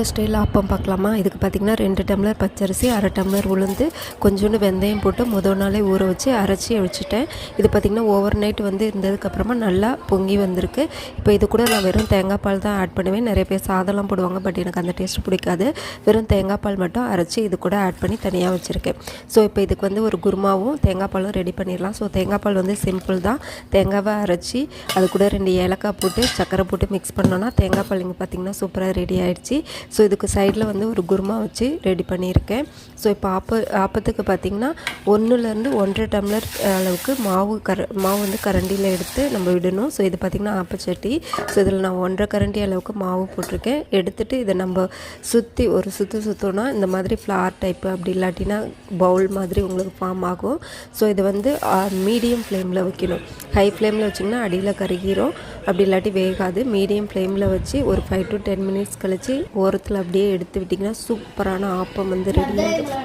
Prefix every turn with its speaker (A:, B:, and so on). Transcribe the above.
A: ஸ்டைலில் ஆப்பம் பார்க்கலாமா? இதுக்கு பார்த்திங்கன்னா 2 டம்ளர் பச்சரிசி, 1/2 டம்ளர் உளுந்து, கொஞ்சோண்டு வெந்தயம் போட்டு முதல் நாளே ஊற வச்சு அரைச்சி வச்சுட்டேன். இது பார்த்திங்கன்னா ஓவர் நைட் இருந்ததுக்கப்புறமா நல்லா பொங்கி வந்திருக்கு. இப்போ இது கூட நான் வெறும் தேங்காய் பால் தான் ஆட் பண்ணுவேன். நிறைய பேர் சாதம்லாம் போடுவாங்க, பட் எனக்கு அந்த டேஸ்ட் பிடிக்காது. வெறும் தேங்காய் பால் மட்டும் அரைச்சி இது கூட ஆட் பண்ணி தனியாக வச்சுருக்கேன். ஸோ இப்போ இதுக்கு ஒரு குருமாவும் தேங்காய் பாலும் ரெடி பண்ணிடலாம். ஸோ தேங்காய் பால் சிம்பிள் தான். தேங்காவை அரைச்சி அது கூட 2 ஏலக்காய் போட்டு சர்க்கரை போட்டு மிக்ஸ் பண்ணோன்னா தேங்காய் பால் இங்கே பார்த்திங்கன்னா சூப்பராக ரெடி ஆகிடுச்சு. ஸோ இதுக்கு சைடில் ஒரு குருமா வச்சு ரெடி பண்ணியிருக்கேன். ஸோ இப்போ ஆப்பத்துக்கு பார்த்திங்கன்னா 1லேருந்து 1.5 டம்ளர் அளவுக்கு மாவு கரண்டியில் எடுத்து நம்ம விடணும். ஸோ இது பார்த்திங்கன்னா ஆப்பச்சட்டி. ஸோ இதில் நான் 1.5 கரண்டி அளவுக்கு மாவு போட்டிருக்கேன். எடுத்துகிட்டு இதை நம்ம சுற்றி ஒரு சுற்றோன்னா இந்த மாதிரி ஃப்ளார் டைப்பு, அப்படி இல்லாட்டினா பவுல் மாதிரி உங்களுக்கு ஃபார்ம் ஆகும். ஸோ இது மீடியம் ஃப்ளேமில் வைக்கணும். ஹை ஃப்ளேமில் வச்சிங்கன்னா அடியில் கருகிரும், அப்படி இல்லாட்டி வேகாது. மீடியம் ஃப்ளேமில் வச்சு ஒரு 5 to 10 மினிட்ஸ் கழித்து ஓரத்தில் அப்படியே எடுத்து விட்டிங்கன்னா சூப்பரான ஆப்பம் ரெடி ஆகிடும்.